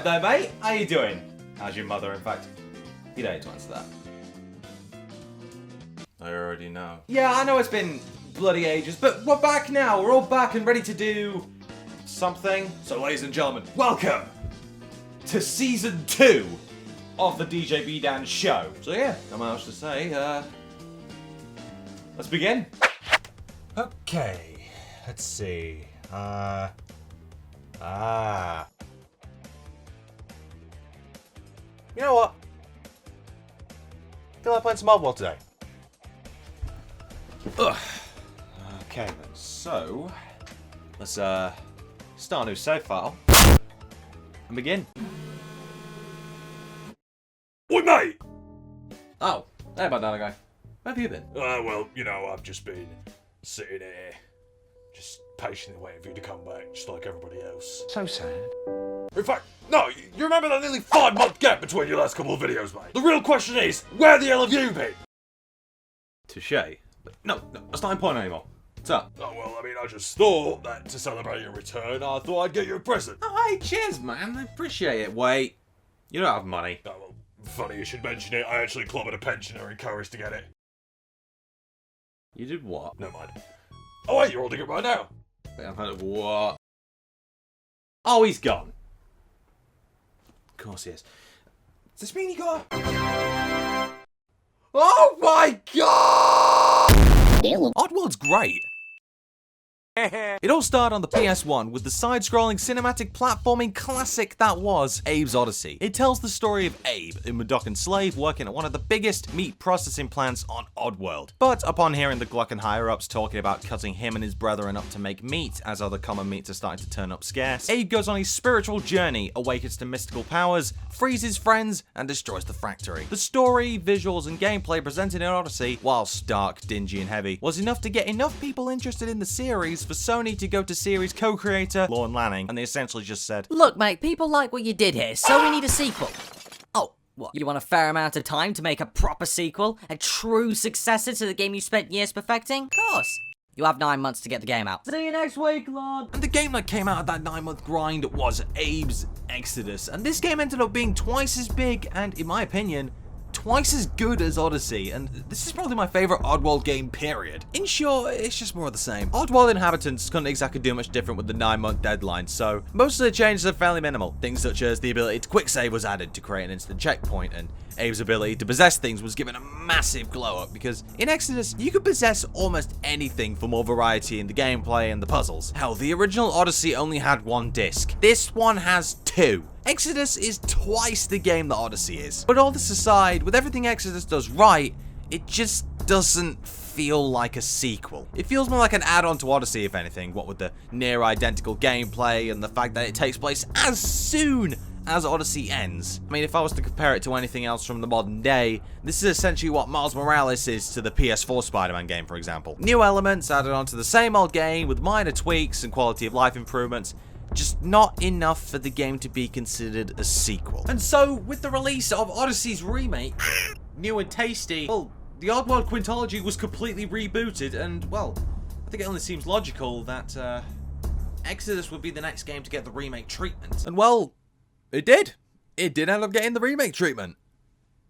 Alright there, mate. How you doing? How's your mother, in fact? You don't need to answer that. I already know. Yeah, I know it's been bloody ages, but we're back now. We're all back and ready to do something. So, ladies and gentlemen, welcome to Season 2 of the DJ Bandanna Show. So yeah, not much to say. Let's begin. Okay, let's see. You know what? I feel like playing some Oddworld today. Ugh. Okay then, so let's start a new save file and begin. Oi, mate! Oh, hey Bandanna Guy. Where have you been? Well, you know, I've just been sitting here, just patiently waiting for you to come back, just like everybody else. So sad. In fact, no, you remember that nearly 5-month gap between your last couple of videos, mate? The real question is, where the hell have you been? Touché. But no, that's not important anymore. What's up? Oh, well, I mean, I just thought that to celebrate your return, I thought I'd get you a present. Oh, hey, cheers, man. I appreciate it. Wait, you don't have money. Oh, well, funny you should mention it. I actually clobbered a pensioner in Curry's to get it. You did what? Never mind. Oh, wait, you're holding it right now. Wait, I've heard of what? Oh, he's gone. Of course he is. Does this mean he got... Oh my god! Oddworld's great. It all started on the PS1 with the side-scrolling cinematic platforming classic that was Abe's Oddysee. It tells the story of Abe, a Mudokon slave working at one of the biggest meat processing plants on Oddworld. But upon hearing the Gluckin higher-ups talking about cutting him and his brethren up to make meat, as other common meats are starting to turn up scarce, Abe goes on a spiritual journey, awakens to mystical powers, frees his friends, and destroys the factory. The story, visuals, and gameplay presented in Oddysee, while stark, dingy, and heavy, was enough to get enough people interested in the series for Sony to go to series co-creator Lorne Lanning, and they essentially just said, "Look, mate, people like what you did here, so we need a sequel." Oh, what? You want a fair amount of time to make a proper sequel? A true successor to the game you spent years perfecting? Of course. You have 9 months to get the game out. See you next week, Lord. And the game that came out of that 9-month grind was Abe's Exodus, and this game ended up being twice as big and, in my opinion, twice as good as Oddysee, and this is probably my favourite Oddworld game, period. In short, it's just more of the same. Oddworld inhabitants couldn't exactly do much different with the 9-month deadline, so most of the changes are fairly minimal. Things such as the ability to quick save was added to create an instant checkpoint, and Abe's ability to possess things was given a massive glow up, because in Exodus, you could possess almost anything for more variety in the gameplay and the puzzles. Hell, the original Oddysee only had 1 disc. This one has 2. Exodus is twice the game that Oddysee is. But all this aside, with everything Exodus does right, it just doesn't feel like a sequel. It feels more like an add-on to Oddysee, if anything, what with the near identical gameplay and the fact that it takes place as soon as Oddysee ends. I mean, if I was to compare it to anything else from the modern day, this is essentially what Miles Morales is to the PS4 Spider-Man game, for example. New elements added onto the same old game with minor tweaks and quality of life improvements, just not enough for the game to be considered a sequel. And so, with the release of Oddysee's remake, new and tasty, well, the Oddworld quintology was completely rebooted, and, well, I think it only seems logical that, Exodus would be the next game to get the remake treatment. And, well, it did. It did end up getting the remake treatment.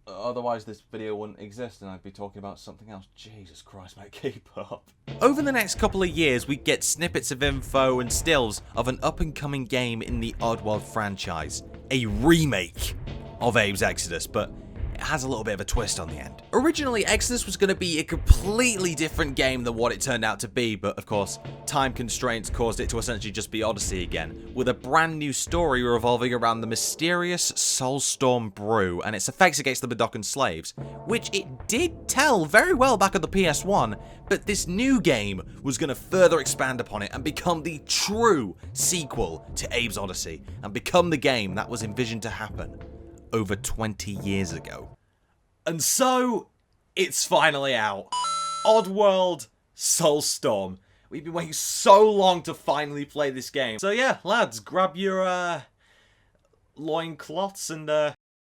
Otherwise, this video wouldn't exist and I'd be talking about something else. Jesus Christ, mate, keep up. Over the next couple of years, we get snippets of info and stills of an up-and-coming game in the Oddworld franchise. A remake of Abe's Exodus, but it has a little bit of a twist on the end. Originally, Exodus was going to be a completely different game than what it turned out to be, but of course, time constraints caused it to essentially just be Oddysee again, with a brand new story revolving around the mysterious Soulstorm brew and its effects against the Mudokon slaves, which it did tell very well back on the PS1, but this new game was going to further expand upon it and become the true sequel to Abe's Oddysee, and become the game that was envisioned to happen over 20 years ago. And so, it's finally out. Oddworld Soulstorm. We've been waiting so long to finally play this game. So yeah, lads, grab your loincloths and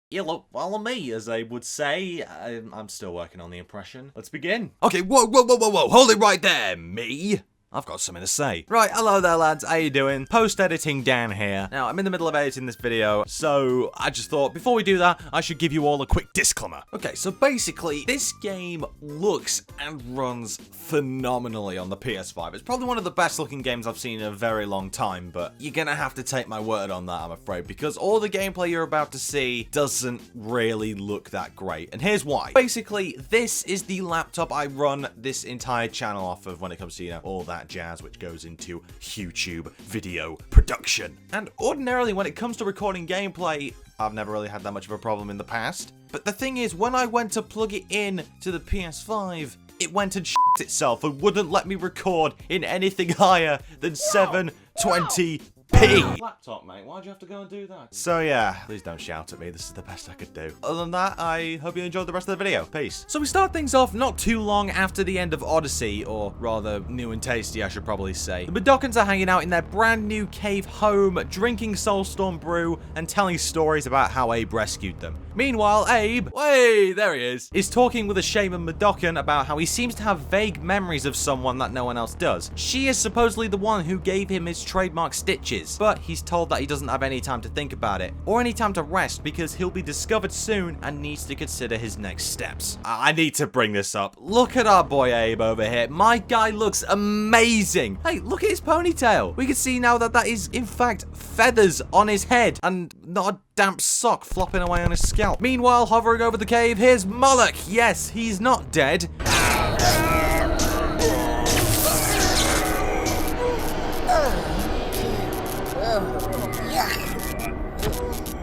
yeah, look, follow me, as they would say. I'm still working on the impression. Let's begin. Okay, whoa, hold it right there, me. I've got something to say. Right, hello there lads, how you doing? Post-editing Dan here. Now, I'm in the middle of editing this video, so I just thought before we do that, I should give you all a quick disclaimer. Okay, so basically, this game looks and runs phenomenally on the PS5. It's probably one of the best looking games I've seen in a very long time, but you're gonna have to take my word on that, I'm afraid, because all the gameplay you're about to see doesn't really look that great, and here's why. Basically, this is the laptop I run this entire channel off of when it comes to, you know, all that jazz which goes into YouTube video production. And ordinarily when it comes to recording gameplay, I've never really had that much of a problem in the past. But the thing is, when I went to plug it in to the PS5, it went and shit itself and wouldn't let me record in anything higher than 720p. Laptop, mate, why'd you have to go and do that? So yeah, please don't shout at me, this is the best I could do. Other than that, I hope you enjoyed the rest of the video. Peace. So we start things off not too long after the end of Oddysee, or rather, new and tasty, I should probably say. The Mudokons are hanging out in their brand new cave home, drinking Soulstorm brew, and telling stories about how Abe rescued them. Meanwhile, Abe, way there he is talking with a shaman Mudokon about how he seems to have vague memories of someone that no one else does. She is supposedly the one who gave him his trademark stitches, but he's told that he doesn't have any time to think about it, or any time to rest, because he'll be discovered soon and needs to consider his next steps. I need to bring this up. Look at our boy Abe over here. My guy looks amazing. Hey, look at his ponytail. We can see now that that is, in fact, feathers on his head, and not a damp sock flopping away on his scalp. Meanwhile, hovering over the cave, here's Moloch. Yes, he's not dead.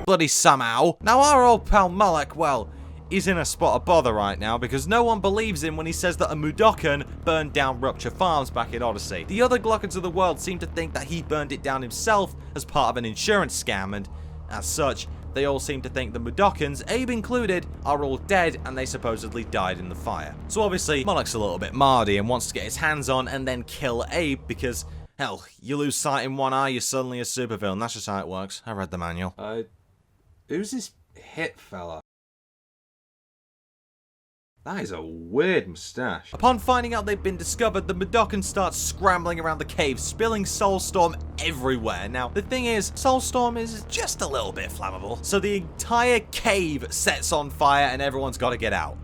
Bloody somehow. Now our old pal Moloch, well, he's in a spot of bother right now because no one believes him when he says that a Mudokon burned down Rupture Farms back in Oddysee. The other Glockons of the world seem to think that he burned it down himself as part of an insurance scam, and as such, they all seem to think the Mudokons, Abe included, are all dead and they supposedly died in the fire. So obviously, Moloch's a little bit mardy and wants to get his hands on and then kill Abe because, hell, you lose sight in one eye, you're suddenly a supervillain. That's just how it works. I read the manual. Who's this hit fella? That is a weird moustache. Upon finding out they've been discovered, the Mudokons start scrambling around the cave, spilling Soulstorm everywhere. Now, the thing is, Soulstorm is just a little bit flammable, so the entire cave sets on fire and everyone's got to get out.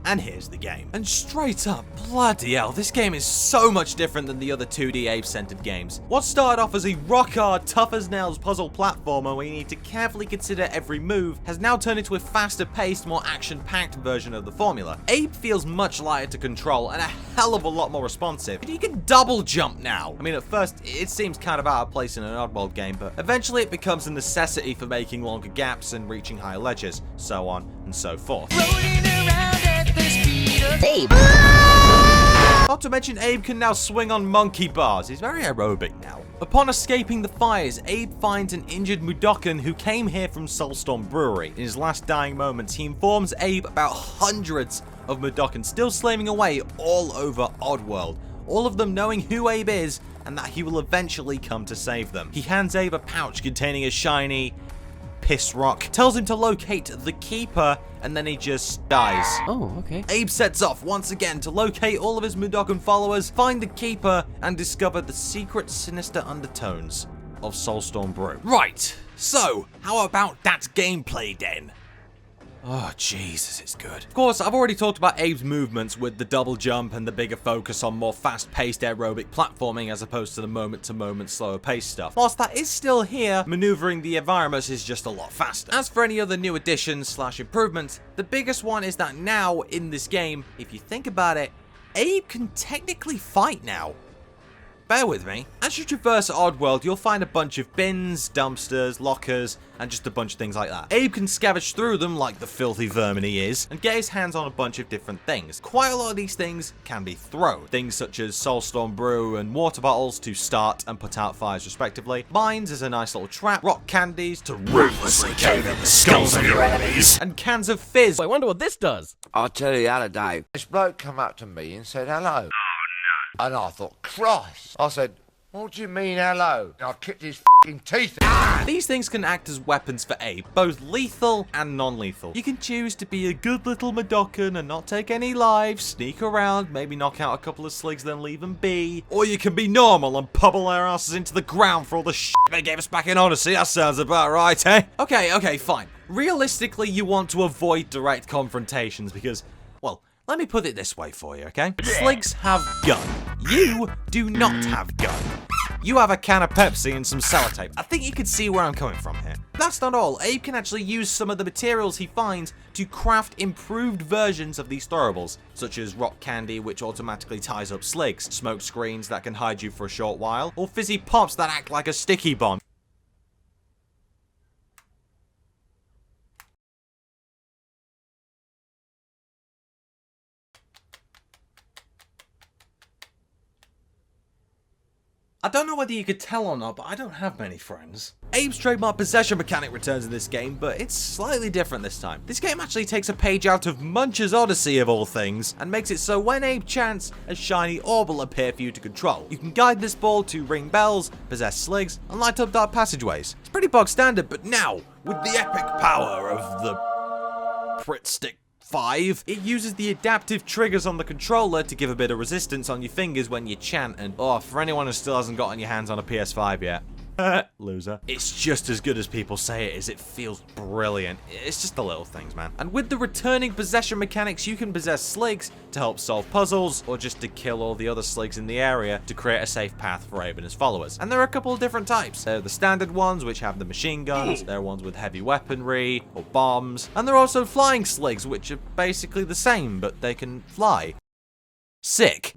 And here's the game. And straight up, bloody hell, this game is so much different than the other 2D Abe-centered games. What started off as a rock-hard, tough-as-nails puzzle platformer where you need to carefully consider every move has now turned into a faster-paced, more action-packed version of the formula. Abe feels much lighter to control and a hell of a lot more responsive. You can double jump now. I mean, at first, it seems kind of out of place in an Oddworld game, but eventually it becomes a necessity for making longer gaps and reaching higher ledges, so on and so forth. Abe. Not to mention, Abe can now swing on monkey bars. He's very aerobic now. Upon escaping the fires, Abe finds an injured Mudokon who came here from Soulstorm Brewery. In his last dying moments, he informs Abe about hundreds of Mudokons still slaving away all over Oddworld, all of them knowing who Abe is and that he will eventually come to save them. He hands Abe a pouch containing a shiny piss rock, tells him to locate the Keeper, and then he just dies. Oh, okay. Abe sets off once again to locate all of his Mudokon followers, find the Keeper, and discover the secret sinister undertones of Soulstorm Brew. Right, so how about that gameplay then? Oh, Jesus, it's good. Of course, I've already talked about Abe's movements with the double jump and the bigger focus on more fast-paced aerobic platforming as opposed to the moment-to-moment slower-paced stuff. Whilst that is still here, maneuvering the environments is just a lot faster. As for any other new additions / improvements, the biggest one is that now, in this game, if you think about it, Abe can technically fight now. Bear with me. As you traverse Oddworld, you'll find a bunch of bins, dumpsters, lockers, and just a bunch of things like that. Abe can scavenge through them like the filthy vermin he is, and get his hands on a bunch of different things. Quite a lot of these things can be thrown. Things such as Soulstorm Brew and water bottles to start and put out fires respectively. Mines is a nice little trap. Rock candies to ruthlessly cave in the skulls of your enemies. And cans of fizz. I wonder what this does. I'll tell you the other day, this bloke come up to me and said hello. Oh no. And I thought, Christ. I said, What do you mean, hello? I'll kick his f***ing teeth. These things can act as weapons for Abe, both lethal and non-lethal. You can choose to be a good little Madokan and not take any lives, sneak around, maybe knock out a couple of sligs, then leave them be. Or you can be normal and pummel their asses into the ground for all the shit they gave us back in Oddysee. That sounds about right, eh? Okay, fine. Realistically, you want to avoid direct confrontations because, well, let me put it this way for you, okay? Sligs have gun. You do not have gun. You have a can of Pepsi and some sellotape. I think you can see where I'm coming from here. That's not all. Abe can actually use some of the materials he finds to craft improved versions of these throwables, such as rock candy, which automatically ties up sligs, smoke screens that can hide you for a short while, or fizzy pops that act like a sticky bomb. I don't know whether you could tell or not, but I don't have many friends. Abe's trademark possession mechanic returns in this game, but it's slightly different this time. This game actually takes a page out of Munch's Oddysee of all things, and makes it so when Abe chants, a shiny orb will appear for you to control. You can guide this ball to ring bells, possess sligs, and light up dark passageways. It's pretty bog standard, but now, with the epic power of the Prit Stick 5, it uses the adaptive triggers on the controller to give a bit of resistance on your fingers when you chant, and oh, for anyone who still hasn't gotten your hands on a PS5 yet, loser. It's just as good as people say it is. It feels brilliant. It's just the little things, man. And with the returning possession mechanics, you can possess sligs to help solve puzzles, or just to kill all the other sligs in the area to create a safe path for Abe and his followers. And there are a couple of different types. There are the standard ones, which have the machine guns. There are ones with heavy weaponry, or bombs. And there are also flying sligs, which are basically the same, but they can fly. Sick.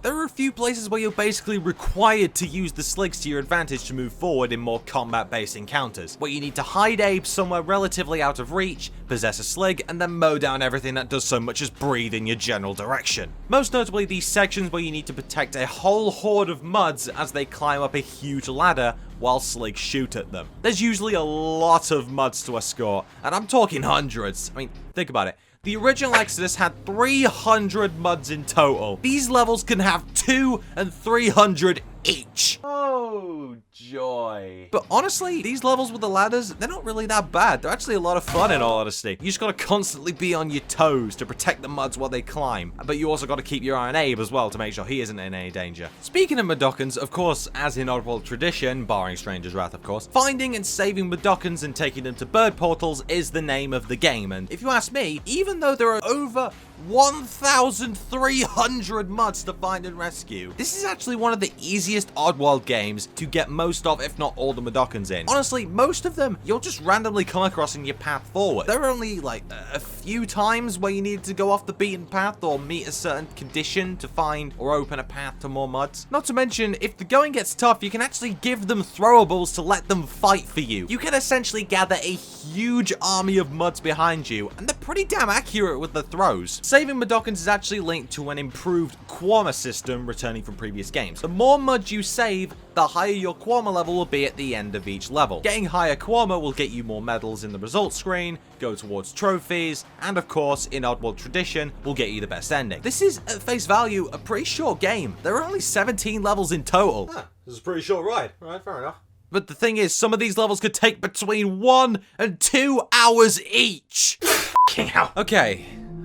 There are a few places where you're basically required to use the sligs to your advantage to move forward in more combat-based encounters, where you need to hide Abe somewhere relatively out of reach, possess a slig, and then mow down everything that does so much as breathe in your general direction. Most notably these sections where you need to protect a whole horde of muds as they climb up a huge ladder while sligs shoot at them. There's usually a lot of muds to escort, and I'm talking hundreds. I mean, think about it. The original Exodus had 300 muds in total. These levels can have 200 and 300 each. Oh, joy. But honestly, these levels with the ladders, they're not really that bad. They're actually a lot of fun in all honesty. You just gotta constantly be on your toes to protect the muds while they climb. But you also gotta keep your eye on Abe as well to make sure he isn't in any danger. Speaking of Madokans, of course, as in Oddworld tradition, barring Stranger's Wrath of course, finding and saving Madokans and taking them to bird portals is the name of the game. And if you ask me, even though there are over 1,300 muds to find and rescue, this is actually one of the easiest Oddworld games to get most of, if not all, the Madokans in. Honestly, most of them you'll just randomly come across in your path forward. There are only like a few times where you need to go off the beaten path or meet a certain condition to find or open a path to more muds. Not to mention, if the going gets tough, you can actually give them throwables to let them fight for you. You can essentially gather a huge army of muds behind you, and they're pretty damn accurate with the throws. Saving Madokans is actually linked to an improved Quama system returning from previous games. The more muds you save, the higher your Quama level will be at the end of each level. Getting higher Quama will get you more medals in the results screen, go towards trophies, and of course, in Oddworld tradition, will get you the best ending. This is, at face value, a pretty short game. There are only 17 levels in total. Huh, this is a pretty short ride. Alright, fair enough. But the thing is, some of these levels could take between 1 and 2 hours each.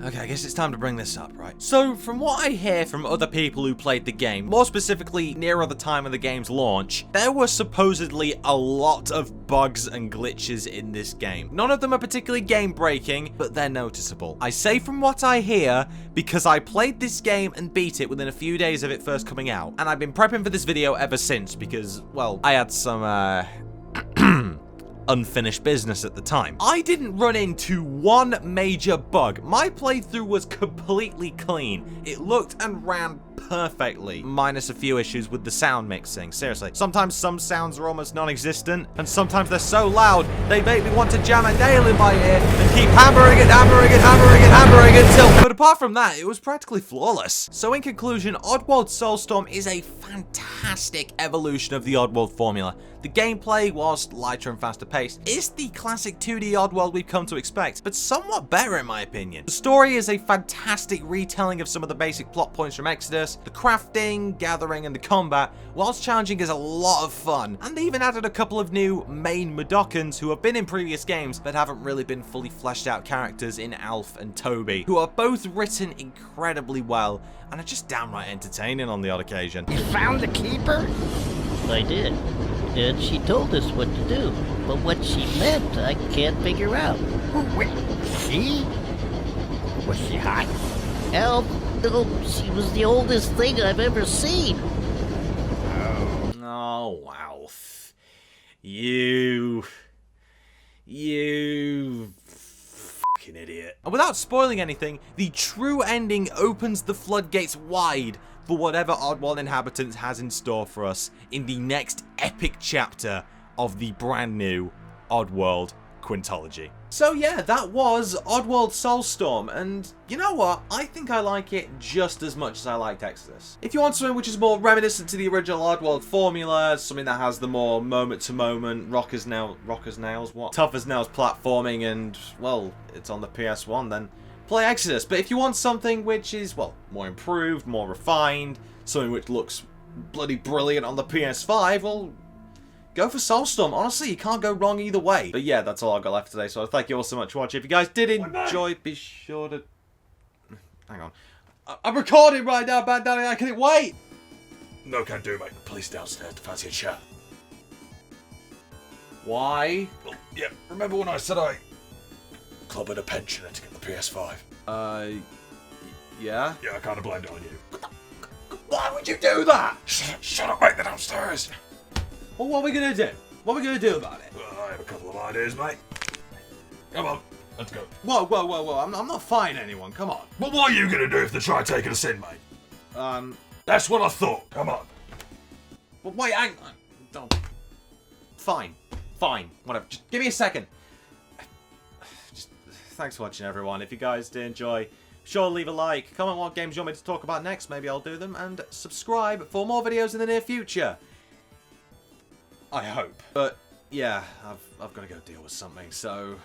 Okay, I guess it's time to bring this up, right? So, from what I hear from other people who played the game, more specifically nearer the time of the game's launch, there were supposedly a lot of bugs and glitches in this game. None of them are particularly game-breaking, but they're noticeable. I say from what I hear because I played this game and beat it within a few days of it first coming out, and I've been prepping for this video ever since because, well, I had some, unfinished business at the time. I didn't run into one major bug. My playthrough was completely clean. It looked and ran perfectly, minus a few issues with the sound mixing. Seriously, sometimes some sounds are almost non-existent, and sometimes they're so loud they make me want to jam a nail in my ear and keep hammering it until... But apart from that, it was practically flawless. So in conclusion, Oddworld Soulstorm is a fantastic evolution of the Oddworld formula The gameplay, whilst lighter and faster paced, is the classic 2D Oddworld we've come to expect, but somewhat better in my opinion. The story is a fantastic retelling of some of the basic plot points from Exodus. The crafting, gathering, and the combat, whilst challenging, is a lot of fun, and they even added a couple of new main Mudokons who have been in previous games but haven't really been fully fleshed out characters in Alf and Toby, who are both written incredibly well and are just downright entertaining on the odd occasion. You found the keeper? I did. And she told us what to do. But what she meant, I can't figure out. Wait, she? Was she hot? Hell, no, she was the oldest thing I've ever seen. Oh, wow. You fucking idiot. And without spoiling anything, the true ending opens the floodgates wide for whatever Oddworld Inhabitants has in store for us in the next epic chapter of the brand new Oddworld Quintology. So yeah, that was Oddworld Soulstorm, and you know what? I think I like it just as much as I liked Exodus. If you want something which is more reminiscent to the original Oddworld formula, something that has the more moment-to-moment, tough as nails platforming, and, well, it's on the PS1, then play Exodus. But if you want something which is, well, more improved, more refined, something which looks bloody brilliant on the PS5, well, go for Soulstorm. Honestly, you can't go wrong either way. But yeah, that's all I've got left today, so thank you all so much for watching. If you guys did enjoy, be sure to... Hang on. I'm recording right now, Bandanna Guy. Can it wait? No can do, mate. Police downstairs to fancy a chat. Why? Well, yeah, remember when I said I clubbed a pensioner to get the PS5? Yeah? Yeah, I kind of blamed it on you. Why would you do that? Shut up, mate. They're downstairs. Well, what are we gonna do? What are we gonna do about it? Well, I have a couple of ideas, mate. Come on, let's go. Whoa. I'm not fighting anyone. Come on. Well, what are you going to do if they try taking us in, mate? That's what I thought. Come on. But wait, don't. Fine. Whatever. Just give me a second. Just thanks for watching, everyone. If you guys did enjoy, sure leave a like, comment what games you want me to talk about next. Maybe I'll do them, and subscribe for more videos in the near future. I hope. But yeah, I've got to go deal with something. So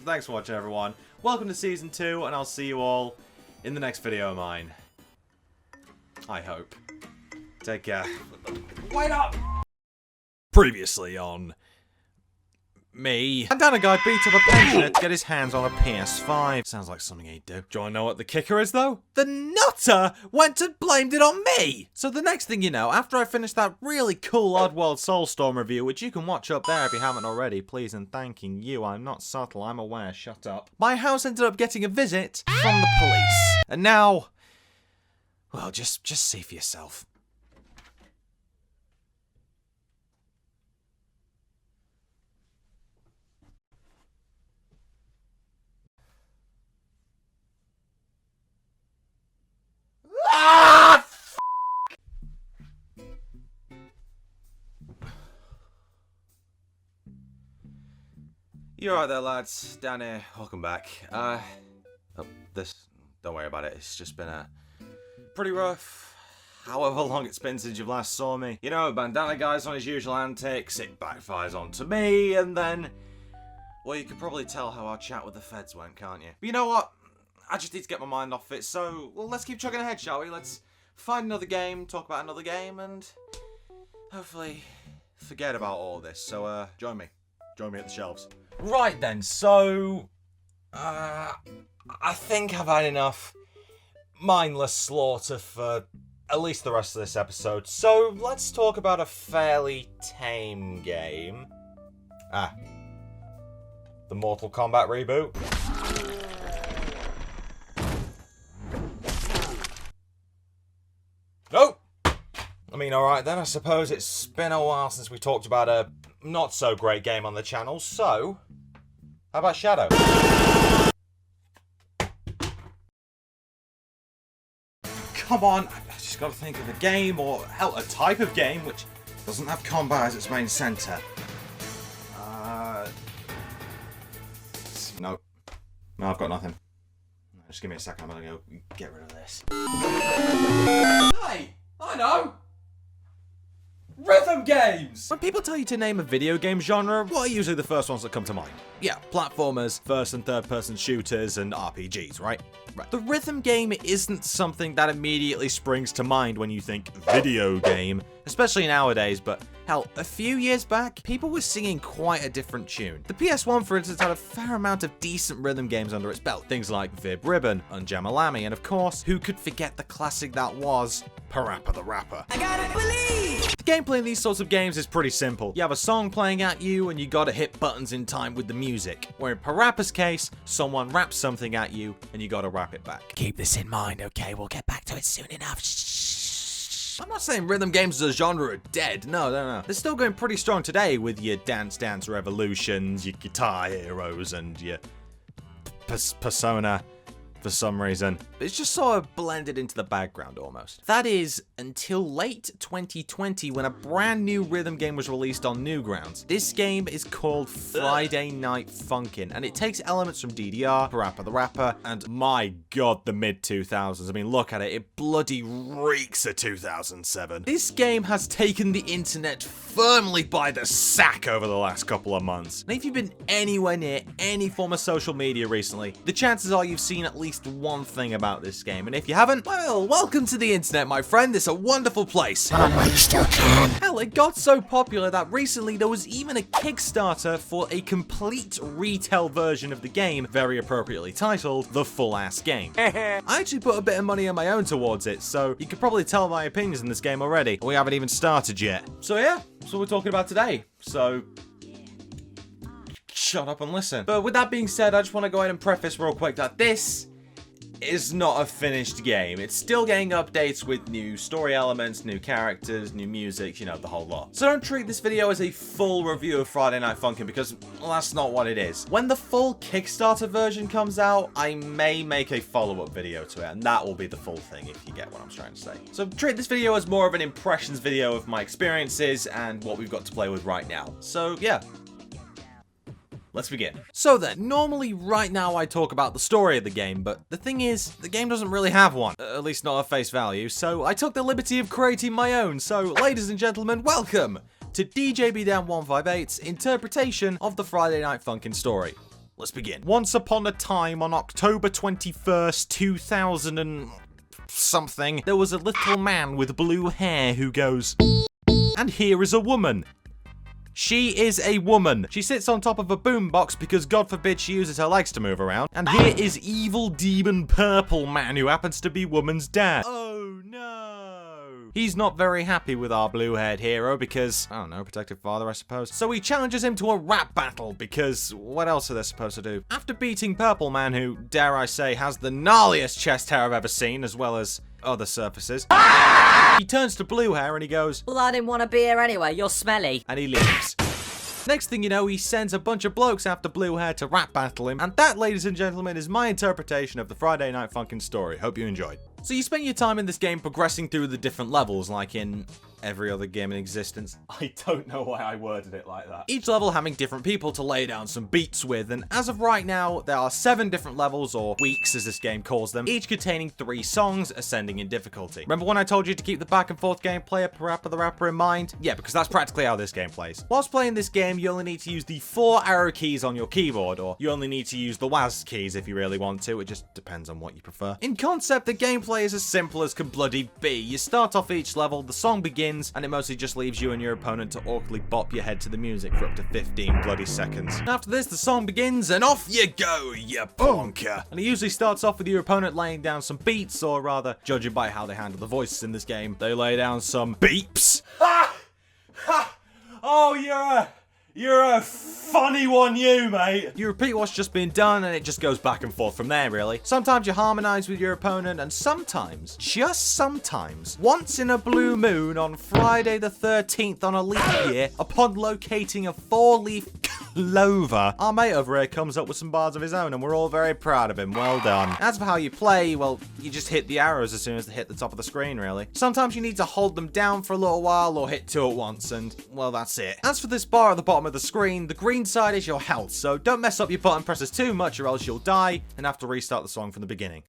thanks for watching, everyone. Welcome to Season 2, and I'll see you all in the next video of mine. I hope. Take care. Wait up! Previously on me. Bandanna Guy beat up a pensioner to get his hands on a PS5. Sounds like something he'd do. Do you want to know what the kicker is, though? The nutter went and blamed it on me! So the next thing you know, after I finished that really cool Oddworld Soulstorm review, which you can watch up there if you haven't already, please and thanking you, I'm not subtle, I'm aware, shut up. My house ended up getting a visit from the police. And now, well, just see for yourself. You're right there, lads. Down here. Welcome back. Don't worry about it. It's just been a pretty rough however long it's been since you last saw me. You know, Bandanna Guy's on his usual antics, it backfires onto me, and then, well, you could probably tell how our chat with the feds went, can't you? But you know what? I just need to get my mind off it, so, well, let's keep chugging ahead, shall we? Let's find another game, talk about another game, and hopefully forget about all this. So, join me. Join me at the shelves. Right then, so, I think I've had enough mindless slaughter for at least the rest of this episode. So, let's talk about a fairly tame game. The Mortal Kombat reboot. Oh! I mean, alright then, I suppose it's been a while since we talked about a not-so-great game on the channel, so how about Shadow? Come on, I just gotta think of a game, or hell, a type of game which doesn't have combat as its main centre. No, I've got nothing. Just give me a second, I'm gonna go get rid of this. Hey, I know! Rhythm! rhythm games! When people tell you to name a video game genre, what are usually the first ones that come to mind? Yeah, platformers, first and third person shooters, and RPGs, right? Right. The rhythm game isn't something that immediately springs to mind when you think video game, especially nowadays, but hell, a few years back, people were singing quite a different tune. The PS1, for instance, had a fair amount of decent rhythm games under its belt, things like Vib Ribbon, Unjamalami, and of course, who could forget the classic that was Parappa the Rapper. I gotta believe! The gameplay in these sorts of games is pretty simple. You have a song playing at you, and you gotta hit buttons in time with the music. Where in Parappa's case, someone raps something at you, and you gotta rap it back. Keep this in mind, okay? We'll get back to it soon enough. Shh. I'm not saying rhythm games as a genre are dead. No. They're still going pretty strong today with your Dance Dance Revolutions, your Guitar Heroes, and your Persona. For some reason. It's just sort of blended into the background almost. That is, until late 2020 when a brand new rhythm game was released on Newgrounds. This game is called Friday Night Funkin', and it takes elements from DDR, Parappa the Rapper, and my god, the mid-2000s. I mean, look at it. It bloody reeks of 2007. This game has taken the internet firmly by the sack over the last couple of months. And if you've been anywhere near any form of social media recently, the chances are you've seen at least one thing about this game, and if you haven't, well, welcome to the internet, my friend. It's a wonderful place. Oh, you still can. Hell, it got so popular that recently there was even a Kickstarter for a complete retail version of the game, very appropriately titled The Full Ass Game. I actually put a bit of money on my own towards it, so you could probably tell my opinions in this game already. We haven't even started yet. So yeah, that's what we're talking about today. So shut up and listen. But with that being said, I just want to go ahead and preface real quick that this is not a finished game. It's still getting updates with new story elements, new characters, new music, you know, the whole lot. So don't treat this video as a full review of Friday Night Funkin' because, well, that's not what it is. When the full Kickstarter version comes out, I may make a follow-up video to it, and that will be the full thing, if you get what I'm trying to say. So treat this video as more of an impressions video of my experiences and what we've got to play with right now. So yeah. Let's begin. So then, normally right now I talk about the story of the game, but the thing is, the game doesn't really have one. At least not at face value, so I took the liberty of creating my own. So, ladies and gentlemen, welcome to DJBDown158's interpretation of the Friday Night Funkin' story. Let's begin. Once upon a time on October 21st, 2000 and something, there was a little man with blue hair who goes, "And here is a woman. She is a woman. She sits on top of a boombox because God forbid she uses her legs to move around. And here is evil demon purple man who happens to be woman's dad. Oh no. He's not very happy with our blue-haired hero because, I don't know, protective father I suppose. So he challenges him to a rap battle because what else are they supposed to do? After beating Purple Man, who, dare I say, has the gnarliest chest hair I've ever seen as well as other surfaces. He turns to Blue Hair and he goes, Well, I didn't want to be here anyway, you're smelly. And he leaves. Next thing you know, he sends a bunch of blokes after Blue Hair to rap battle him. And that, ladies and gentlemen, is my interpretation of the Friday Night Funkin' story. Hope you enjoyed. So you spend your time in this game progressing through the different levels, like in every other game in existence. I don't know why I worded it like that. Each level having different people to lay down some beats with, and as of right now, there are 7 different levels, or weeks as this game calls them, each containing 3 songs, ascending in difficulty. Remember when I told you to keep the back and forth gameplay of Parappa the Rapper in mind? Yeah, because that's practically how this game plays. Whilst playing this game, you only need to use the 4 arrow keys on your keyboard, or you only need to use the WASD keys if you really want to. It just depends on what you prefer. In concept, the gameplay is as simple as can bloody be. You start off each level, the song begins, and it mostly just leaves you and your opponent to awkwardly bop your head to the music for up to 15 bloody seconds. After this, the song begins, and off you go, you plonker. And it usually starts off with your opponent laying down some beats, or rather, judging by how they handle the voices in this game, they lay down some beeps. Ha! Ha! Oh, you're a funny one, you, mate. You repeat what's just been done, and it just goes back and forth from there, really. Sometimes you harmonize with your opponent, and sometimes, just sometimes, once in a blue moon on Friday the 13th on a leap year, upon locating a 4-leaf clover, our mate over here comes up with some bars of his own, and we're all very proud of him. Well done. As for how you play, well, you just hit the arrows as soon as they hit the top of the screen, really. Sometimes you need to hold them down for a little while, or hit 2 at once, and, well, that's it. As for this bar at the bottom of the screen, the green side is your health, so don't mess up your button presses too much or else you'll die and have to restart the song from the beginning.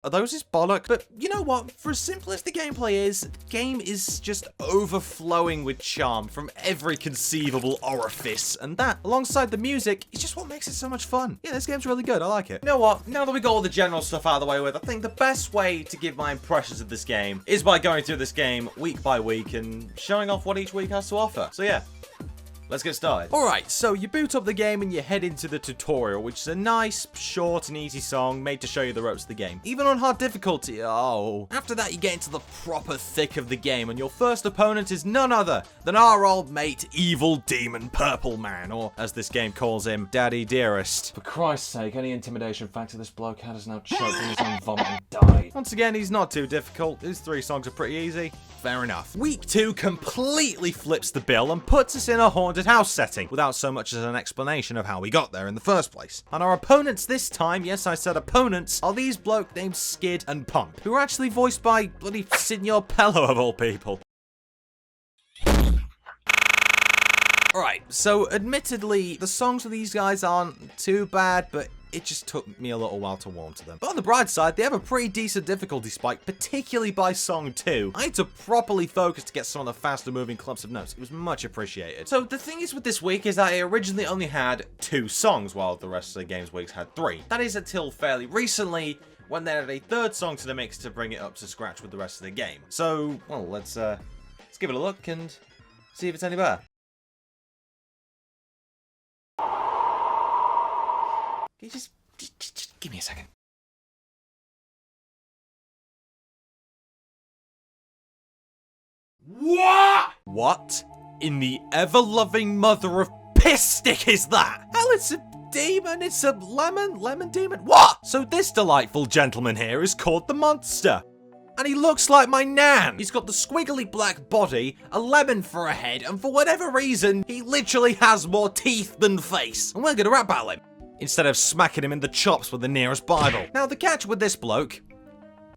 Are those his bollock? But you know what? For as simple as the gameplay is, the game is just overflowing with charm from every conceivable orifice. And that, alongside the music, is just what makes it so much fun. Yeah, this game's really good. I like it. You know what? Now that we got all the general stuff out of the way with, I think the best way to give my impressions of this game is by going through this game week by week and showing off what each week has to offer. So yeah. Let's get started. Alright, so you boot up the game and you head into the tutorial, which is a nice, short and easy song made to show you the ropes of the game. Even on hard difficulty, oh. After that you get into the proper thick of the game and your first opponent is none other than our old mate, Evil Demon Purple Man, or as this game calls him, Daddy Dearest. For Christ's sake, any intimidation factor this bloke had is now choked in his own vomit and died. Once again, he's not too difficult. His 3 songs are pretty easy. Fair enough. Week 2 completely flips the bill and puts us in a haunted house setting without so much as an explanation of how we got there in the first place. And our opponents this time, yes I said opponents, are these bloke named Skid and Pump, who are actually voiced by bloody Signor Pello of all people. Alright, so admittedly, the songs of these guys aren't too bad, but it just took me a little while to warm to them. But on the bright side, they have a pretty decent difficulty spike, particularly by song 2. I had to properly focus to get some of the faster moving clumps of notes. It was much appreciated. So the thing is with this week is that I originally only had 2 songs, while the rest of the game's weeks had 3. That is until fairly recently, when they added a 3rd song to the mix to bring it up to scratch with the rest of the game. So, well, let's give it a look and see if it's any better. Can you just give me a second? What? What in the ever-loving mother of piss stick is that? Hell, it's a demon. It's a lemon demon. What? So this delightful gentleman here is called the Monster. And he looks like my nan. He's got the squiggly black body, a lemon for a head, and for whatever reason, he literally has more teeth than face. And we're gonna rap battle him, instead of smacking him in the chops with the nearest Bible. Now, the catch with this bloke,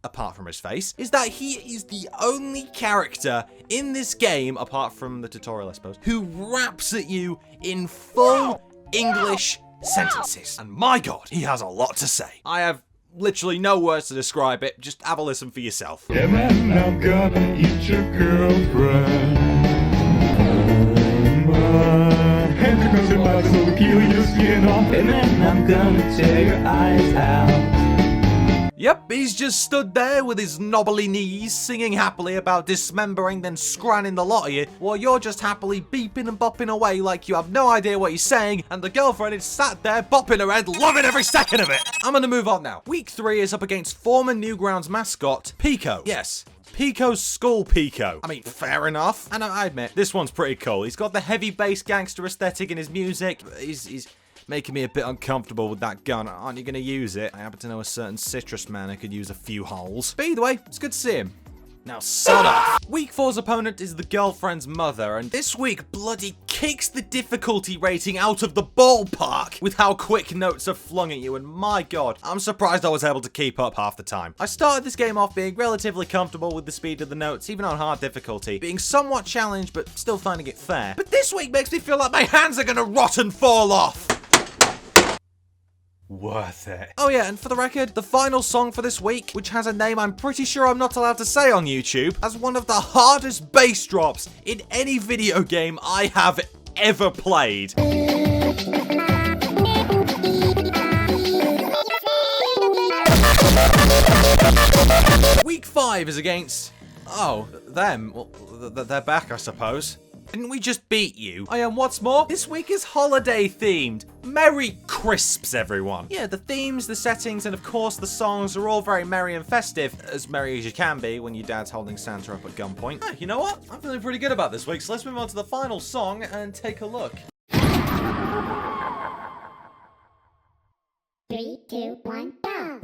apart from his face, is that he is the only character in this game, apart from the tutorial, I suppose, who raps at you in full English sentences. And my God, he has a lot to say. I have literally no words to describe it. Just have a listen for yourself. Yeah, man, I'm gonna eat your girlfriend. And because your body's so peel your skin off. And then I'm gonna tear your eyes out. Yep, he's just stood there with his knobbly knees, singing happily about dismembering, then scranning the lot of you, while you're just happily beeping and bopping away like you have no idea what he's saying, and the girlfriend is sat there bopping her head, loving every second of it. I'm gonna move on now. Week 3 is up against former Newgrounds mascot, Pico. Yes, Pico's Skull Pico. I mean, fair enough. And I admit, this one's pretty cool. He's got the heavy bass gangster aesthetic in his music. He's making me a bit uncomfortable with that gun. Aren't you going to use it? I happen to know a certain citrus man who could use a few holes. But either way, it's good to see him. Now, sod off. Week 4's opponent is the girlfriend's mother, and this week bloody kicks the difficulty rating out of the ballpark with how quick notes are flung at you, and my God, I'm surprised I was able to keep up half the time. I started this game off being relatively comfortable with the speed of the notes, even on hard difficulty, being somewhat challenged but still finding it fair. But this week makes me feel like my hands are gonna rot and fall off. Worth it. Oh yeah, and for the record, the final song for this week, which has a name I'm pretty sure I'm not allowed to say on YouTube, has one of the hardest bass drops in any video game I have ever played. Week 5 is against... oh, them. Well, they're back, I suppose. Didn't we just beat you? And what's more, this week is holiday themed. Merry Crisps, everyone. Yeah, the themes, the settings, and of course the songs are all very merry and festive, as merry as you can be when your dad's holding Santa up at gunpoint. You know what? I'm feeling pretty good about this week, so let's move on to the final song and take a look. 3, 2, 1, go!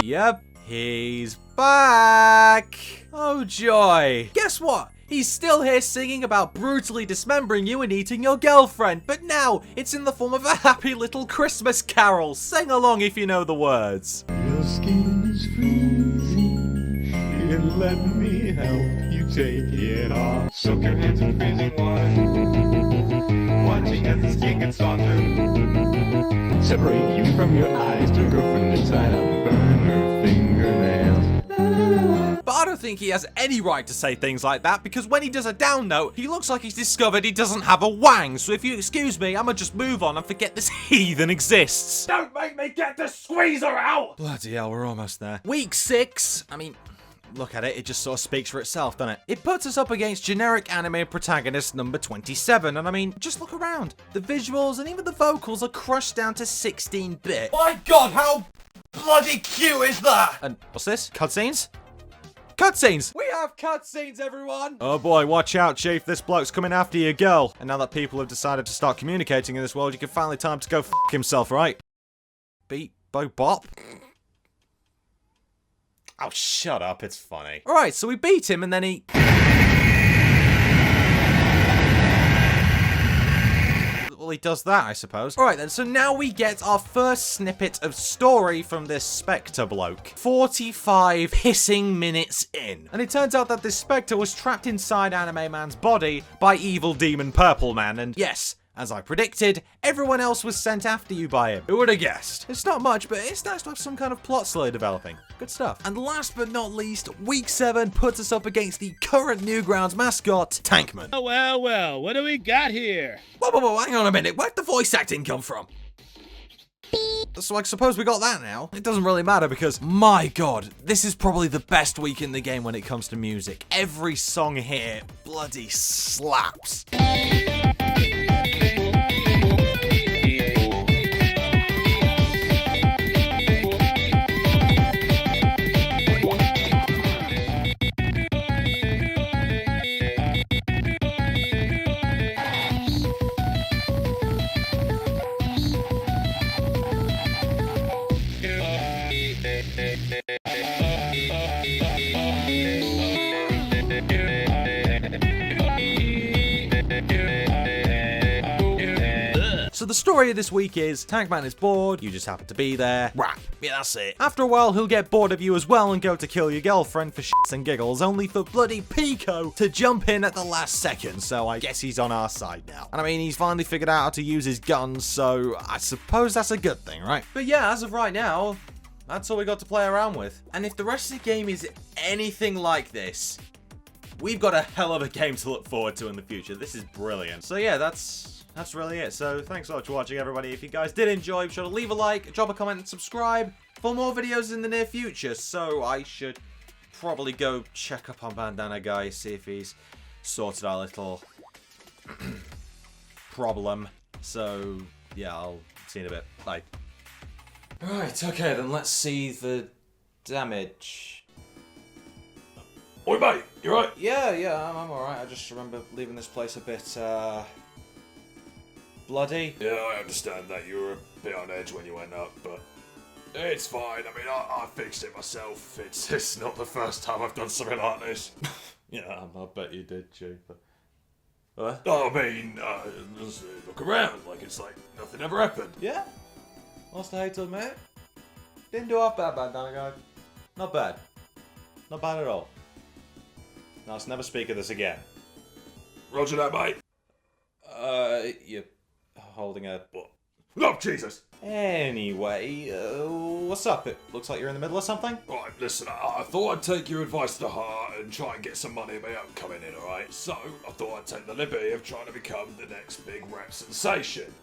Yep, he's back! Oh joy! Guess what? He's still here singing about brutally dismembering you and eating your girlfriend, but now it's in the form of a happy little Christmas carol. Sing along if you know the words. Your skin is freezing, and let me help you take it off. Soak your hands in freezing water. Separate you from your eyes, your girlfriend inside out, burn her fingernails. But I don't think he has any right to say things like that, because when he does a down note, he looks like he's discovered he doesn't have a wang. So if you excuse me, I'ma just move on and forget this heathen exists. Don't make me get the squeezer out! Bloody hell, we're almost there. Week 6, I mean, look at it just sort of speaks for itself, doesn't it? It puts us up against generic anime protagonist number 27, and I mean, just look around. The visuals and even the vocals are crushed down to 16-bit. My god, how bloody cute is that? And what's this? Cutscenes? Cutscenes! We have cutscenes, everyone! Oh boy, watch out, Chief. This bloke's coming after your girl. And now that people have decided to start communicating in this world, you can finally tell him to go f*** himself, right? Beat Bo Bop? Oh, shut up. It's funny. Alright, so we beat him and then he... Well, he does that, I suppose. Alright then, so now we get our first snippet of story from this Spectre bloke. 45 pissing minutes in. And it turns out that this Spectre was trapped inside Anime Man's body by evil demon Purple Man, and yes, as I predicted, everyone else was sent after you by him. Who would have guessed? It's not much, but it's nice to have some kind of plot slowly developing. Good stuff. And last but not least, week 7 puts us up against the current Newgrounds mascot, Tankman. Oh, well, what do we got here? Whoa, hang on a minute. Where'd the voice acting come from? So I suppose we got that now. It doesn't really matter because, my god, this is probably the best week in the game when it comes to music. Every song here bloody slaps. So the story of this week is, Tankman is bored, you just happen to be there, rap. Yeah, that's it. After a while, he'll get bored of you as well and go to kill your girlfriend for shits and giggles, only for bloody Pico to jump in at the last second, so I guess he's on our side now. And I mean, he's finally figured out how to use his guns, so I suppose that's a good thing, right? But yeah, as of right now, that's all we got to play around with. And if the rest of the game is anything like this, we've got a hell of a game to look forward to in the future. This is brilliant. So yeah, that's really it. So thanks so much for watching, everybody. If you guys did enjoy, be sure to leave a like, drop a comment, and subscribe for more videos in the near future. So I should probably go check up on Bandanna Guy, see if he's sorted our little problem. So yeah, I'll see you in a bit. Bye. Right, okay, then let's see the damage. Oi, mate, you right? Yeah, I'm alright. I just remember leaving this place a bit, bloody. Yeah, I understand that you were a bit on edge when you went up, but it's fine. I mean, I fixed it myself. It's not the first time I've done something like this. Yeah, I bet you did, Chief. What? I mean, just look around, like it's like nothing ever happened. Yeah? Lost I hate to admit. Didn't do half bad, Bandanna Guy. Not bad. Not bad at all. Now let's never speak of this again. Roger that, mate. You're holding a... What? Oh, Jesus! Anyway, what's up? It looks like you're in the middle of something? Right, listen, I thought I'd take your advice to heart and try and get some money of my own coming in, alright? So, I thought I'd take the liberty of trying to become the next big rap sensation.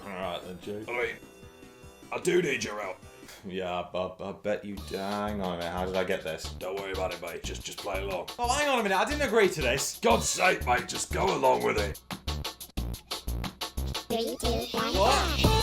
Alright then, Chief. I mean, I do need your help. Yeah, I bet you... hang on a minute, how did I get this? Don't worry about it, mate, just play along. Oh, hang on a minute, I didn't agree to this. God's sake, mate, just go along with it. 3, 2, 1, What?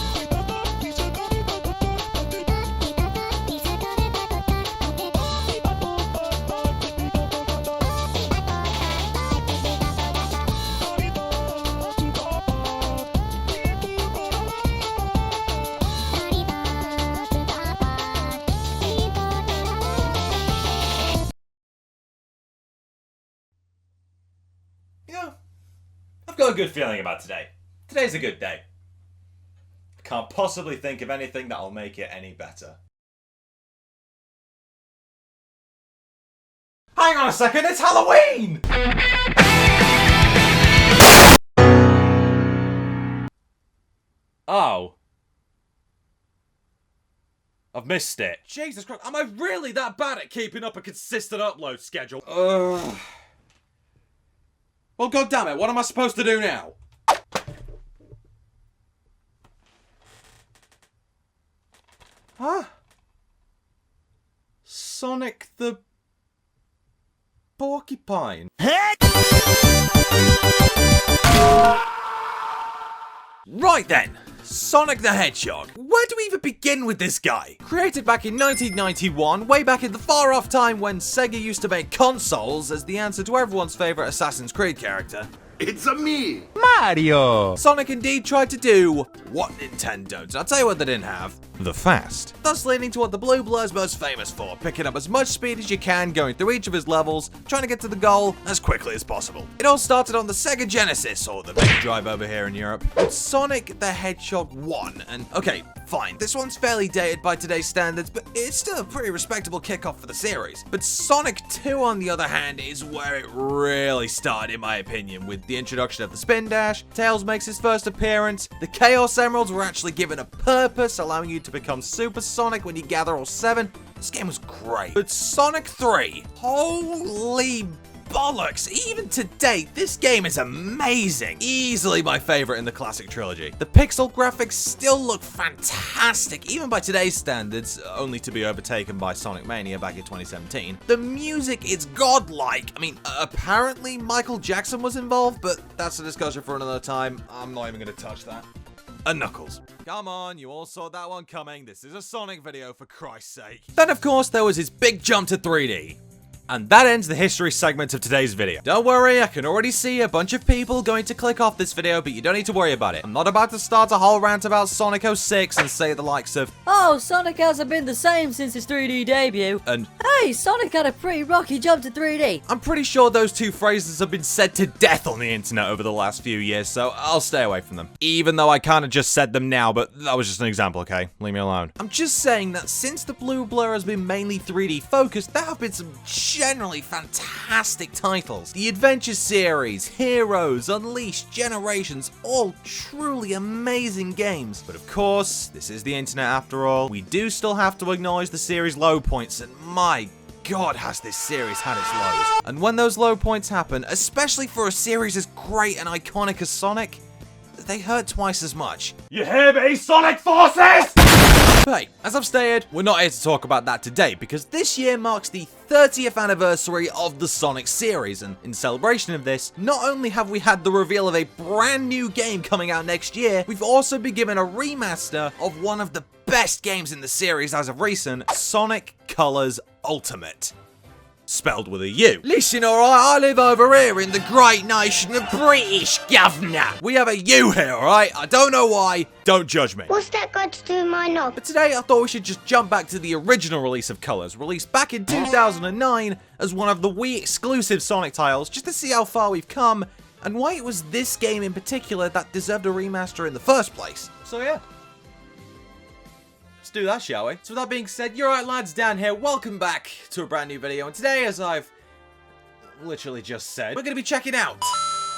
go! Yeah, I've got a good feeling about today. Today's a good day. I can't possibly think of anything that'll make it any better. Hang on a second, it's Halloween! Oh. I've missed it. Jesus Christ, am I really that bad at keeping up a consistent upload schedule? Well, goddammit, what am I supposed to do now? Huh? Sonic the Porcupine. Right then, Sonic the Hedgehog. Where do we even begin with this guy? Created back in 1991, way back in the far off time when Sega used to make consoles as the answer to everyone's favourite Assassin's Creed character. It's a me. Mario! Sonic indeed tried to do what Nintendo don't. I'll tell you what they didn't have. The fast. Thus leaning to what the Blue Blur's most famous for, picking up as much speed as you can, going through each of his levels, trying to get to the goal as quickly as possible. It all started on the Sega Genesis, or the Mega Drive over here in Europe, with Sonic the Hedgehog 1. And okay, fine, this one's fairly dated by today's standards, but it's still a pretty respectable kickoff for the series. But Sonic 2, on the other hand, is where it really started, in my opinion, with the introduction of the Spin Dash, Tails makes his first appearance, the Chaos Emeralds were actually given a purpose, allowing you to become Super Sonic when you gather all 7. This game was great. But Sonic 3, holy bollocks, even to date, this game is amazing. Easily my favorite in the classic trilogy. The pixel graphics still look fantastic, even by today's standards, only to be overtaken by Sonic Mania back in 2017. The music is godlike. I mean, apparently Michael Jackson was involved, but that's a discussion for another time. I'm not even gonna touch that. And Knuckles. Come on, you all saw that one coming. This is a Sonic video, for Christ's sake. Then, of course, there was his big jump to 3D. And that ends the history segment of today's video. Don't worry, I can already see a bunch of people going to click off this video, but you don't need to worry about it. I'm not about to start a whole rant about Sonic 06 and say the likes of, Oh, Sonic hasn't been the same since his 3D debut. And Hey, Sonic had a pretty rocky jump to 3D. I'm pretty sure those two phrases have been said to death on the internet over the last few years, so I'll stay away from them. Even though I kind of just said them now, but that was just an example, okay? Leave me alone. I'm just saying that since the Blue Blur has been mainly 3D focused, there have been some generally fantastic titles. The Adventure series, Heroes, Unleashed, Generations, all truly amazing games. But of course, this is the internet after all. We do still have to acknowledge the series' low points, and my God, has this series had its lows. And when those low points happen, especially for a series as great and iconic as Sonic, they hurt twice as much. You hear me, Sonic Forces? Hey, as I've stated, we're not here to talk about that today, because this year marks the 30th anniversary of the Sonic series, and in celebration of this, not only have we had the reveal of a brand new game coming out next year, we've also been given a remaster of one of the best games in the series as of recent, Sonic Colors Ultimate. Spelled with a U. Listen, alright, I live over here in the great nation of British, governor. We have a U here, alright? I don't know why, don't judge me. What's that got to do with my knob? But today I thought we should just jump back to the original release of Colors, released back in 2009 as one of the Wii exclusive Sonic titles, just to see how far we've come, and why it was this game in particular that deserved a remaster in the first place. So yeah. Let's do that, shall we? So with that being said, you're right lads, Dan here, welcome back to a brand new video, and today, as I've literally just said, we're going to be checking out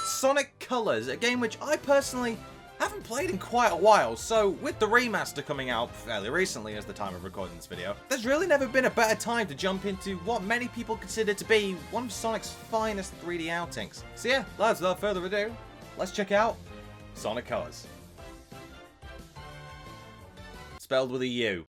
Sonic Colors, a game which I personally haven't played in quite a while, so with the remaster coming out fairly recently as the time of recording this video, there's really never been a better time to jump into what many people consider to be one of Sonic's finest 3D outings. So yeah, lads, without further ado, let's check out Sonic Colors. Spelled with a U.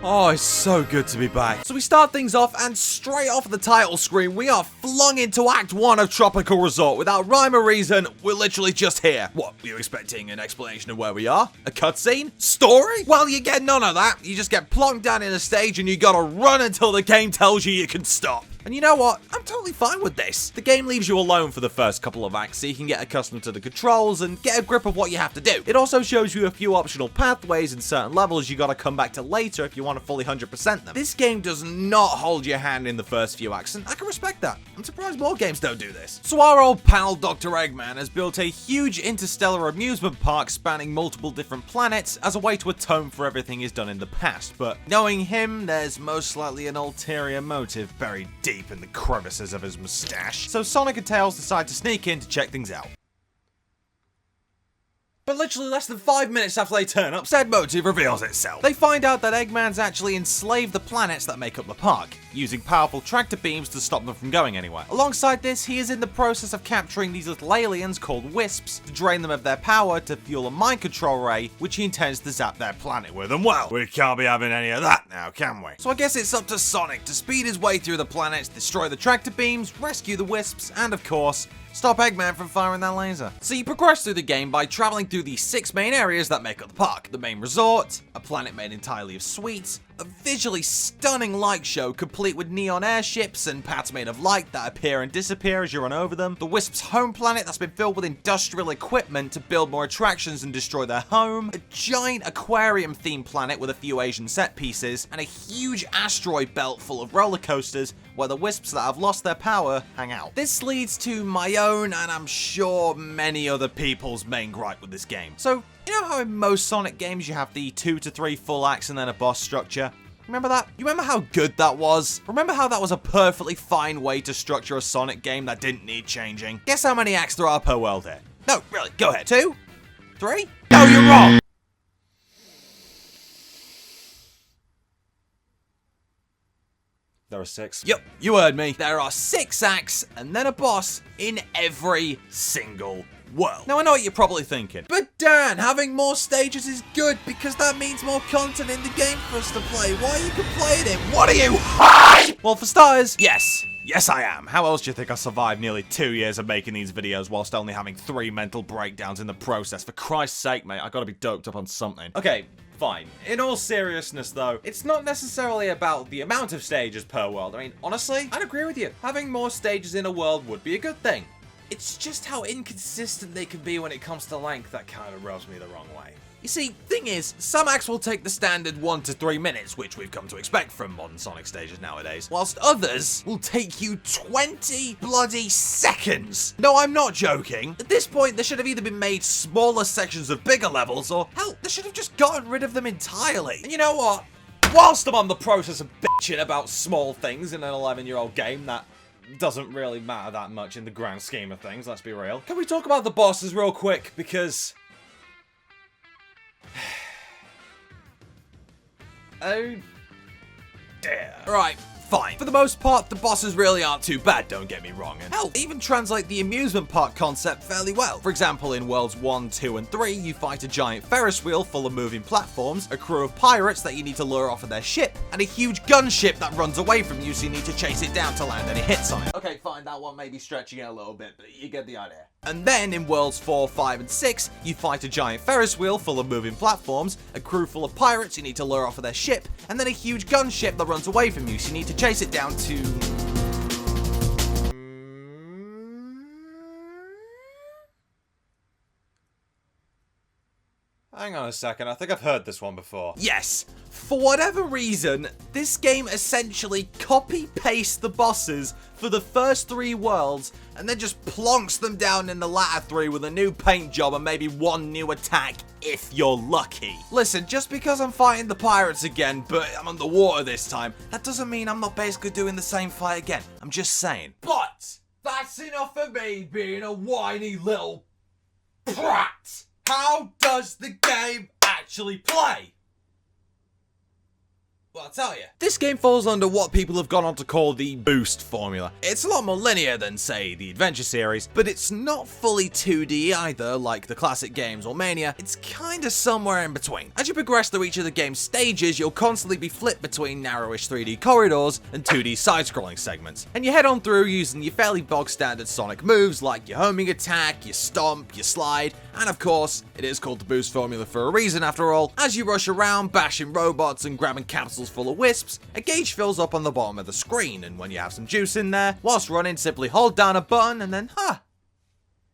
Oh, it's so good to be back. So we start things off, and straight off the title screen, we are flung into Act 1 of Tropical Resort. Without rhyme or reason, we're literally just here. What, were you expecting an explanation of where we are? A cutscene? Story? Well, you get none of that. You just get plonked down in a stage, and you gotta run until the game tells you can stop. And you know what? I'm totally fine with this. The game leaves you alone for the first couple of acts so you can get accustomed to the controls and get a grip of what you have to do. It also shows you a few optional pathways in certain levels you gotta come back to later if you want to fully 100% them. This game does not hold your hand in the first few acts, and I can respect that. I'm surprised more games don't do this. So our old pal Dr. Eggman has built a huge interstellar amusement park spanning multiple different planets as a way to atone for everything he's done in the past, but knowing him, there's most likely an ulterior motive buried deep deep in the crevices of his mustache. So Sonic and Tails decide to sneak in to check things out. But literally less than 5 minutes after they turn up, said motive reveals itself. They find out that Eggman's actually enslaved the planets that make up the park, using powerful tractor beams to stop them from going anywhere. Alongside this, he is in the process of capturing these little aliens called Wisps to drain them of their power to fuel a mind control ray, which he intends to zap their planet with. And well, we can't be having any of that now, can we? So I guess it's up to Sonic to speed his way through the planets, destroy the tractor beams, rescue the Wisps, and of course, stop Eggman from firing that laser. So you progress through the game by traveling through the 6 main areas that make up the park. The main resort, a planet made entirely of sweets, a visually stunning light show complete with neon airships and paths made of light that appear and disappear as you run over them, the Wisps' home planet that's been filled with industrial equipment to build more attractions and destroy their home, a giant aquarium-themed planet with a few Asian set pieces, and a huge asteroid belt full of roller coasters where the Wisps that have lost their power hang out. This leads to my own, and I'm sure many other people's main gripe with this game. So, you know how in most Sonic games you have the 2 to 3 full acts and then a boss structure? Remember that? You remember how good that was? Remember how that was a perfectly fine way to structure a Sonic game that didn't need changing? Guess how many acts there are per world here? No, really, go ahead. 2? 3? No, you're wrong! There are 6. Yep, you heard me. There are 6 acts and then a boss in every single world. Now I know what you're probably thinking, but Dan, having more stages is good because that means more content in the game for us to play. Why are you complaining? What are you high? Well, for starters, yes. Yes, I am. How else do you think I survived nearly 2 years of making these videos whilst only having 3 mental breakdowns in the process? For Christ's sake, mate, I gotta be doped up on something. Okay. Fine. In all seriousness though, it's not necessarily about the amount of stages per world. I mean, honestly, I'd agree with you. Having more stages in a world would be a good thing. It's just how inconsistent they can be when it comes to length that kind of rubs me the wrong way. You see, thing is, some acts will take the standard 1 to 3 minutes, which we've come to expect from modern Sonic stages nowadays, whilst others will take you 20 bloody seconds. No, I'm not joking. At this point, there should have either been made smaller sections of bigger levels, or hell, they should have just gotten rid of them entirely. And you know what? Whilst I'm on the process of bitching about small things in an 11-year-old game that doesn't really matter that much in the grand scheme of things, let's be real, can we talk about the bosses real quick? Because oh dear. Right, fine. For the most part, the bosses really aren't too bad, don't get me wrong. And hell, they even translate the amusement park concept fairly well. For example, in Worlds 1, 2, and 3, you fight a giant Ferris wheel full of moving platforms, a crew of pirates that you need to lure off of their ship, and a huge gunship that runs away from you so you need to chase it down to land any hits on it. Okay, fine, that one may be stretching it a little bit, but you get the idea. And then in Worlds 4, 5, and 6, you fight a giant Ferris wheel full of moving platforms, a crew full of pirates you need to lure off of their ship, and then a huge gunship that runs away from you, so you need to chase it down to hang on a second, I think I've heard this one before. Yes, for whatever reason, this game essentially copy-pastes the bosses for the first 3 worlds and then just plonks them down in the latter 3 with a new paint job and maybe 1 new attack if you're lucky. Listen, just because I'm fighting the pirates again, but I'm underwater this time, that doesn't mean I'm not basically doing the same fight again. I'm just saying. But that's enough of me being a whiny little brat. How does the game actually play? Well, I'll tell you. This game falls under what people have gone on to call the boost formula. It's a lot more linear than, say, the Adventure series, but it's not fully 2D either, like the classic games or Mania. It's kinda somewhere in between. As you progress through each of the game's stages, you'll constantly be flipped between narrowish 3D corridors and 2D side-scrolling segments. And you head on through using your fairly bog-standard Sonic moves like your homing attack, your stomp, your slide, and of course, it is called the boost formula for a reason after all. As you rush around, bashing robots and grabbing capsules full of wisps, a gauge fills up on the bottom of the screen, and when you have some juice in there, whilst running, simply hold down a button and then,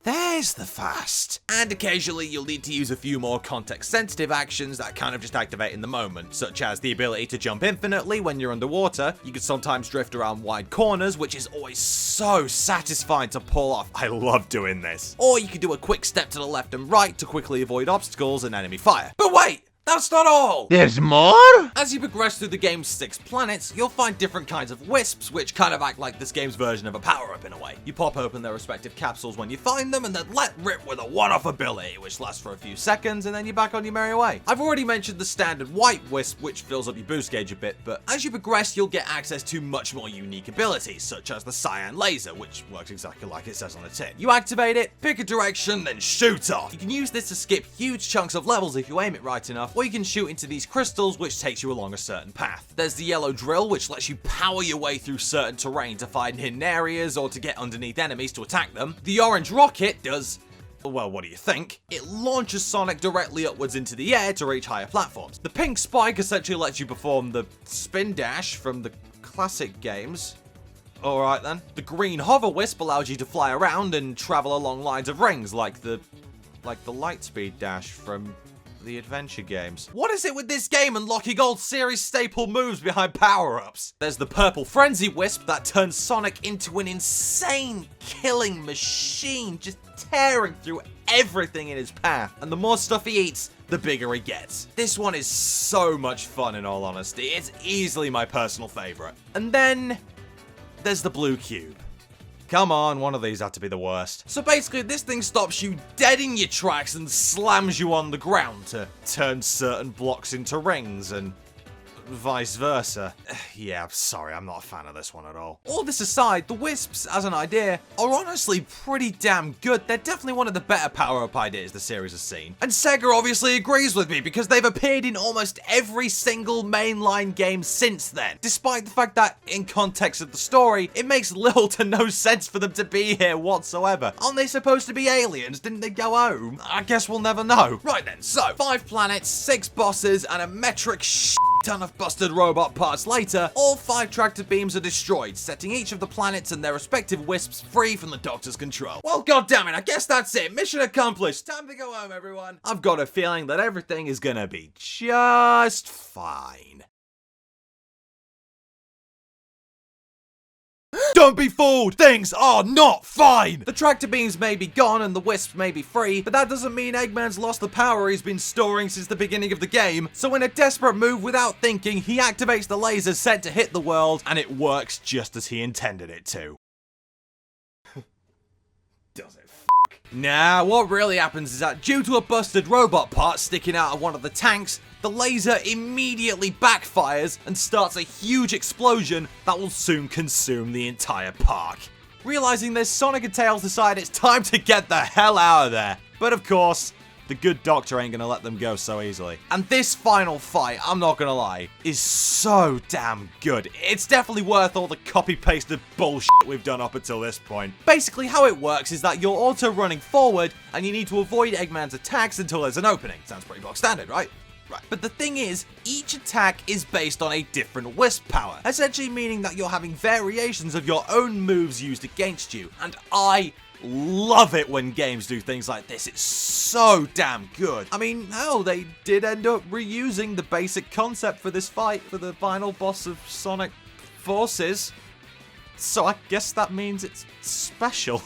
there's the fast. And occasionally you'll need to use a few more context-sensitive actions that kind of just activate in the moment, such as the ability to jump infinitely when you're underwater. You can sometimes drift around wide corners, which is always so satisfying to pull off. I love doing this. Or you can do a quick step to the left and right to quickly avoid obstacles and enemy fire. But wait! That's not all! There's more? As you progress through the game's 6 planets, you'll find different kinds of wisps, which kind of act like this game's version of a power-up in a way. You pop open their respective capsules when you find them, and then let rip with a one-off ability, which lasts for a few seconds, and then you're back on your merry way. I've already mentioned the standard white wisp, which fills up your boost gauge a bit, but as you progress, you'll get access to much more unique abilities, such as the cyan laser, which works exactly like it says on the tin. You activate it, pick a direction, then shoot off. You can use this to skip huge chunks of levels if you aim it right enough, or you can shoot into these crystals, which takes you along a certain path. There's the yellow drill, which lets you power your way through certain terrain to find hidden areas or to get underneath enemies to attack them. The orange rocket does, well, what do you think? It launches Sonic directly upwards into the air to reach higher platforms. The pink spike essentially lets you perform the spin dash from the classic games. Alright then. The green hover wisp allows you to fly around and travel along lines of rings like the Lightspeed dash from the adventure games. What is it with this game unlocking old series staple moves behind power-ups? There's the purple frenzy wisp that turns Sonic into an insane killing machine, just tearing through everything in his path. And the more stuff he eats, the bigger he gets. This one is so much fun, in all honesty. It's easily my personal favorite. And then there's the blue cube. Come on, one of these had to be the worst. So basically, this thing stops you dead in your tracks and slams you on the ground to turn certain blocks into rings and vice versa. Yeah, I'm sorry, I'm not a fan of this one at all. All this aside, the wisps, as an idea, are honestly pretty damn good. They're definitely one of the better power-up ideas the series has seen. And Sega obviously agrees with me because they've appeared in almost every single mainline game since then. Despite the fact that, in context of the story, it makes little to no sense for them to be here whatsoever. Aren't they supposed to be aliens? Didn't they go home? I guess we'll never know. Right then, so 5 planets, 6 bosses, and a metric ton of busted robot parts later, all 5 tractor beams are destroyed, setting each of the planets and their respective wisps free from the Doctor's control. Well, goddammit, I guess that's it. Mission accomplished. Time to go home, everyone. I've got a feeling that everything is gonna be just fine. Don't be fooled! Things are not fine! The tractor beams may be gone and the wisps may be free, but that doesn't mean Eggman's lost the power he's been storing since the beginning of the game. So in a desperate move without thinking, he activates the laser set to hit the world, and it works just as he intended it to. Does it? Nah, what really happens is that due to a busted robot part sticking out of one of the tanks, the laser immediately backfires and starts a huge explosion that will soon consume the entire park. Realizing this, Sonic and Tails decide it's time to get the hell out of there. But of course, the good Doctor ain't gonna let them go so easily. And this final fight, I'm not gonna lie, is so damn good. It's definitely worth all the copy-pasted bullshit we've done up until this point. Basically, how it works is that you're auto-running forward, and you need to avoid Eggman's attacks until there's an opening. Sounds pretty box standard, right? Right. But the thing is, each attack is based on a different wisp power, essentially meaning that you're having variations of your own moves used against you. And I love it when games do things like this. It's so damn good. I mean, hell, they did end up reusing the basic concept for this fight for the final boss of Sonic Forces. So I guess that means it's special.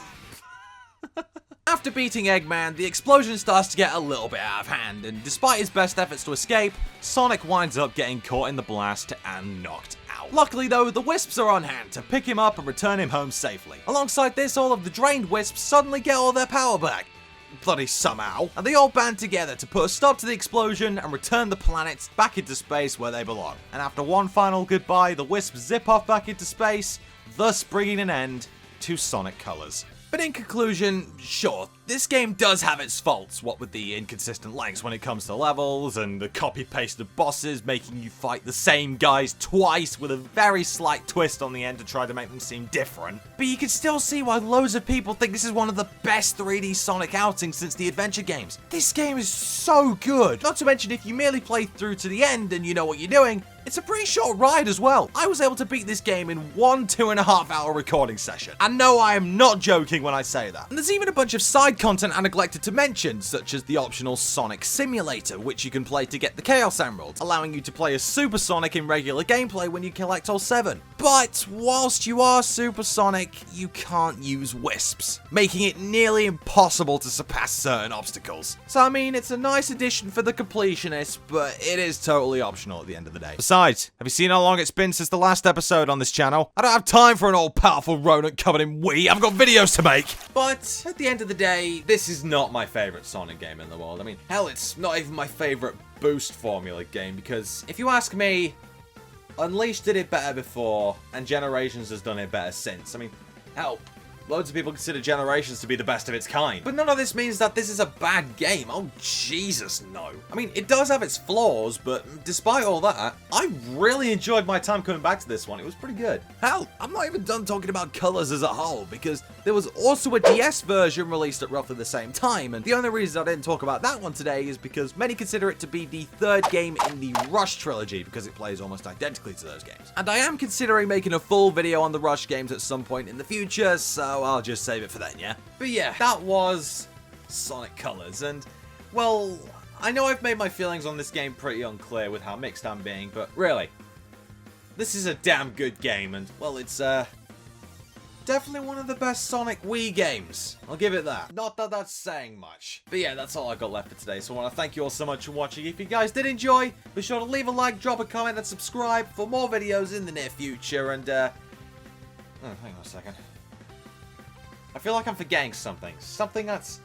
After beating Eggman, the explosion starts to get a little bit out of hand, and despite his best efforts to escape, Sonic winds up getting caught in the blast and knocked out. Luckily though, the wisps are on hand to pick him up and return him home safely. Alongside this, all of the drained wisps suddenly get all their power back. Bloody somehow. And they all band together to put a stop to the explosion and return the planets back into space where they belong. And after one final goodbye, the wisps zip off back into space, thus bringing an end to Sonic Colors. But in conclusion, sure, this game does have its faults, what with the inconsistent lengths when it comes to levels, and the copy-pasted bosses making you fight the same guys twice with a very slight twist on the end to try to make them seem different. But you can still see why loads of people think this is one of the best 3D Sonic outings since the adventure games. This game is so good! Not to mention, if you merely play through to the end and you know what you're doing, it's a pretty short ride as well. I was able to beat this game in one 2.5 hour recording session. And no, I am not joking when I say that. And there's even a bunch of side content I neglected to mention, such as the optional Sonic Simulator, which you can play to get the Chaos Emeralds, allowing you to play as Super Sonic in regular gameplay when you collect all 7. But whilst you are Super Sonic, you can't use Wisps, making it nearly impossible to surpass certain obstacles. So I mean, it's a nice addition for the completionist, but it is totally optional at the end of the day. Besides, have you seen how long it's been since the last episode on this channel? I don't have time for an all-powerful rodent covered in wee. I've got videos to make. But at the end of the day, this is not my favorite Sonic game in the world. I mean, hell, it's not even my favorite boost formula game, because if you ask me, Unleashed did it better before, and Generations has done it better since. I mean, hell, loads of people consider Generations to be the best of its kind. But none of this means that this is a bad game. Oh, Jesus, no. I mean, it does have its flaws, but despite all that, I really enjoyed my time coming back to this one. It was pretty good. Hell, I'm not even done talking about colors as a whole, because there was also a DS version released at roughly the same time, and the only reason I didn't talk about that one today is because many consider it to be the 3rd game in the Rush trilogy, because it plays almost identically to those games. And I am considering making a full video on the Rush games at some point in the future, so I'll just save it for then, yeah? But yeah, that was Sonic Colors, and, well, I know I've made my feelings on this game pretty unclear with how mixed I'm being, but really, this is a damn good game, and, well, it's, definitely one of the best Sonic Wii games. I'll give it that. Not that that's saying much. But yeah, that's all I got left for today, so I want to thank you all so much for watching. If you guys did enjoy, be sure to leave a like, drop a comment, and subscribe for more videos in the near future, and, hang on a second. I feel like I'm forgetting something. Something that's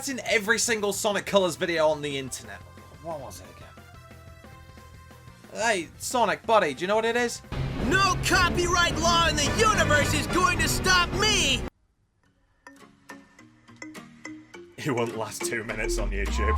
in every single Sonic Colors video on the internet. What was it again? Hey, Sonic, buddy, do you know what it is? No copyright law in the universe is going to stop me! It won't last 2 minutes on YouTube.